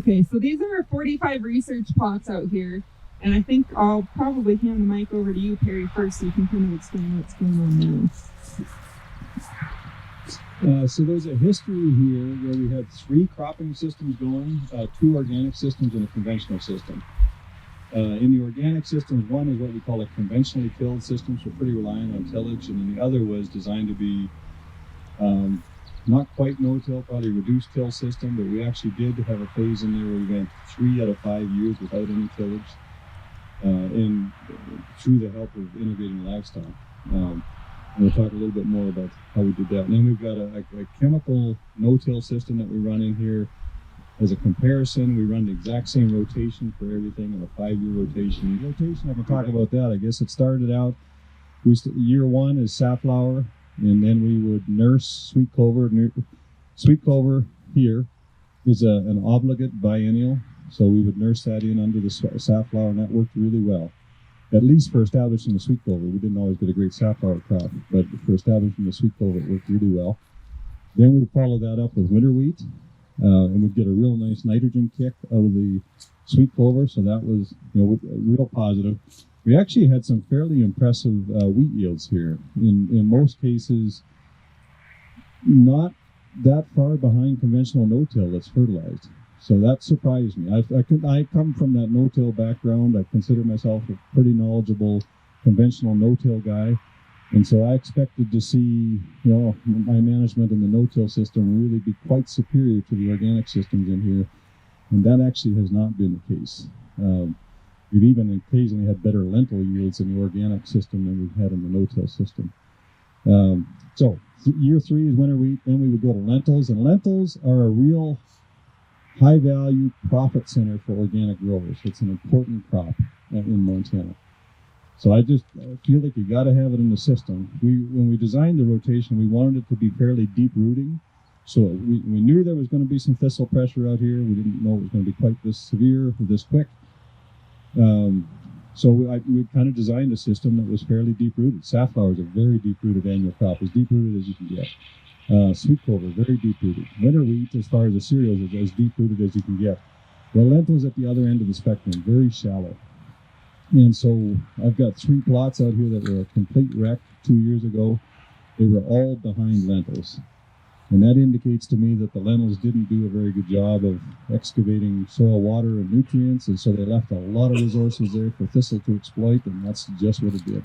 Okay, so these are 45 research plots out here, and I think I'll probably hand the mic over to you, Perry, first, so you can kind of explain what's going on now. So there's a history here where we had 3 cropping systems going, 2 organic systems and a conventional system. In the organic systems, one is what we call a conventionally tilled system, so pretty reliant on tillage, and then the other was designed to be not quite no-till, probably reduced till system, but we actually did have a phase in there where we went 3 out of 5 years without any tillage, and through the help of Integrating Livestock. And we'll talk a little bit more about how we did that. And then we've got a chemical no-till system that we run in here. As a comparison, we run the exact same rotation for everything in a 5-year rotation. I can talk about that. I guess it started out, year 1 is safflower, and then we would nurse sweet clover. Sweet clover here is an obligate biennial, so we would nurse that in under the safflower, and that worked really well. At least for establishing the sweet clover. We didn't always get a great safflower crop, but for establishing the sweet clover, it worked really well. Then we'd follow that up with winter wheat, and we'd get a real nice nitrogen kick out of the sweet clover, so that was real positive. We actually had some fairly impressive wheat yields here. In most cases, not that far behind conventional no-till that's fertilized. So that surprised me. I come from that no-till background. I consider myself a pretty knowledgeable conventional no-till guy. And so I expected to see, my management in the no-till system really be quite superior to the organic systems in here. And that actually has not been the case. We've even occasionally had better lentil yields in the organic system than we've had in the no-till system. So year 3 is winter wheat, then we would go to lentils, and lentils are a real high-value profit center for organic growers. It's an important crop in Montana. So I feel like you got to have it in the system. When we designed the rotation, we wanted it to be fairly deep rooting. So we knew there was going to be some thistle pressure out here. We didn't know it was going to be quite this severe or this quick. So we kind of designed a system that was fairly deep-rooted. Safflower is a very deep-rooted annual crop, as deep-rooted as you can get. Sweet clover, very deep-rooted. Winter wheat, as far as the cereals, is as deep-rooted as you can get. Well, lentils at the other end of the spectrum, very shallow. And so I've got 3 plots out here that were a complete wreck 2 years ago. They were all behind lentils. And that indicates to me that the lentils didn't do a very good job of excavating soil, water, and nutrients, and so they left a lot of resources there for thistle to exploit, and that's just what it did.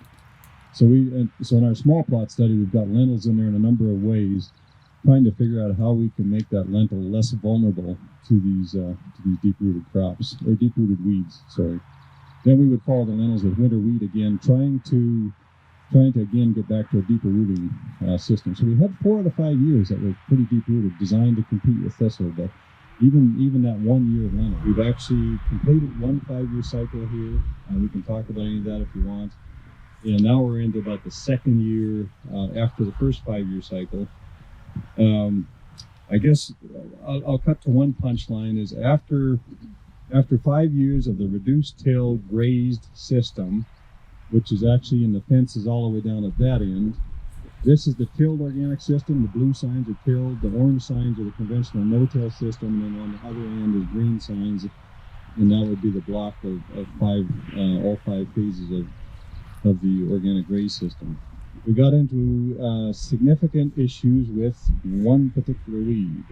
So in our small plot study, we've got lentils in there in a number of ways, trying to figure out how we can make that lentil less vulnerable to these deep-rooted crops, or deep-rooted weeds, sorry. Then we would follow the lentils with winter wheat again, trying to again get back to a deeper rooting system. So we had 4 out of 5 years that were pretty deep rooted, designed to compete with thistle. But even that 1 year of lentil, we've actually completed 1 5-year cycle here. We can talk about any of that if you want. And now we're into about the 2nd year after the first 5-year cycle. I guess I'll cut to one punchline is after 5 years of the reduced till grazed system, which is actually in the fences all the way down at that end. This is the tilled organic system. The blue signs are tilled. The orange signs are the conventional no-till system. And then on the other end is green signs. And that would be the block of all 5 phases of the organic graze system. We got into significant issues with one particular weed.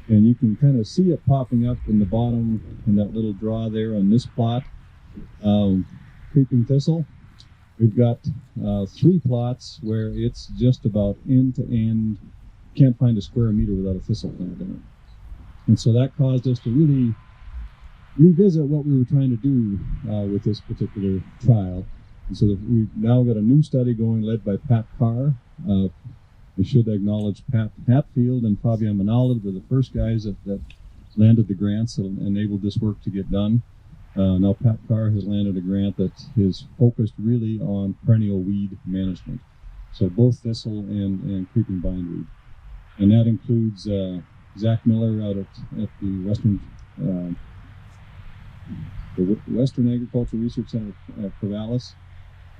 And you can kind of see it popping up in the bottom in that little draw there on this plot. Creeping thistle. We've got 3 plots where it's just about end to end. Can't find a square meter without a thistle plant in it. And so that caused us to really revisit what we were trying to do with this particular trial. And so we've now got a new study going led by Pat Carr. I should acknowledge Pat Hatfield and Fabian Manala were the first guys that landed the grants that enabled this work to get done. Now Pat Carr has landed a grant that is focused really on perennial weed management. So both thistle and creeping bindweed. And that includes Zach Miller out at the Western Agriculture Research Center at Corvallis,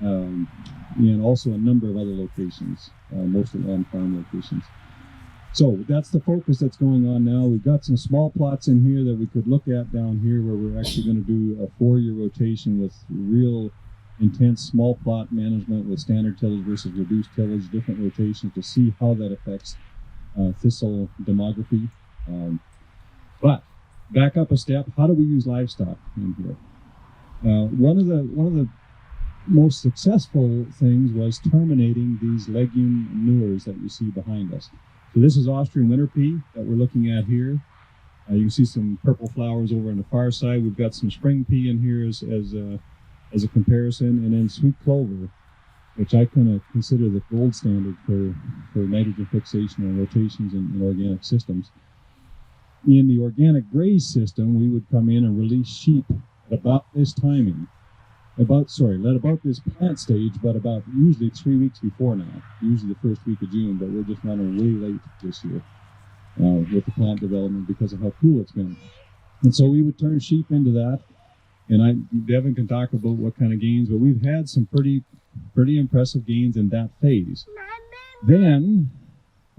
and also a number of other locations, mostly on-farm locations. So that's the focus that's going on now. We've got some small plots in here that we could look at down here where we're actually going to do a 4-year rotation with real intense small plot management with standard tillage versus reduced tillage, different rotations to see how that affects thistle demography. But back up a step, how do we use livestock in here? One of the most successful things was terminating these legume manures that you see behind us. So this is Austrian winter pea that we're looking at here. You can see some purple flowers over on the far side. We've got some spring pea in here as a comparison, and then sweet clover, which I kind of consider the gold standard for nitrogen fixation and rotations in organic systems. In the organic graze system, we would come in and release sheep at about this timing. At about this plant stage, but about usually 3 weeks before now, usually the first week of June, but we're just running way late this year with the plant development because of how cool it's been. And so we would turn sheep into that, and Devon can talk about what kind of gains, but we've had some pretty impressive gains in that phase. Then,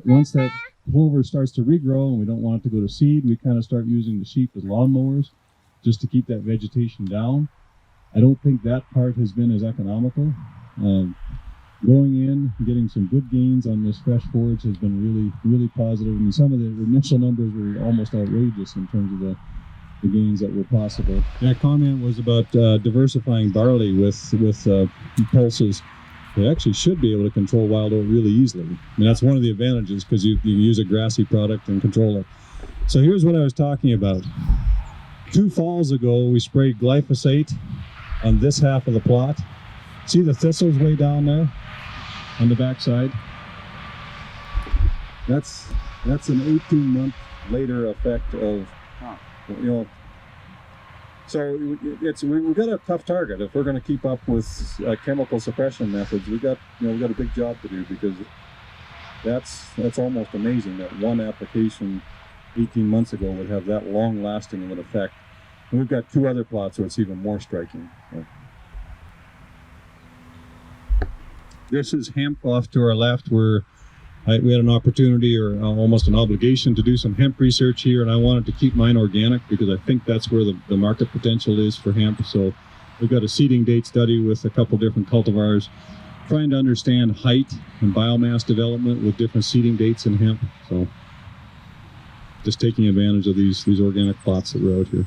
once that clover starts to regrow and we don't want it to go to seed, we kind of start using the sheep as lawnmowers just to keep that vegetation down. I don't think that part has been as economical. Going in, getting some good gains on this fresh forage has been really, really positive. I mean, some of the initial numbers were almost outrageous in terms of the gains that were possible. That comment was about diversifying barley with pulses. They actually should be able to control wild oat really easily. I mean, that's one of the advantages because you use a grassy product and control it. So here's what I was talking about. 2 falls ago, we sprayed glyphosate on this half of the plot. See the thistles way down there on the backside? That's an 18-month later effect of, so we've got a tough target. If we're going to keep up with chemical suppression methods, we've got a big job to do, because that's almost amazing that one application 18 months ago would have that long-lasting of an effect. And we've got 2 other plots, so it's even more striking. This is hemp off to our left, where we had an opportunity, or almost an obligation, to do some hemp research here, and I wanted to keep mine organic because I think that's where the market potential is for hemp. So we've got a seeding date study with a couple different cultivars, trying to understand height and biomass development with different seeding dates in hemp. So just taking advantage of these organic plots that were out here.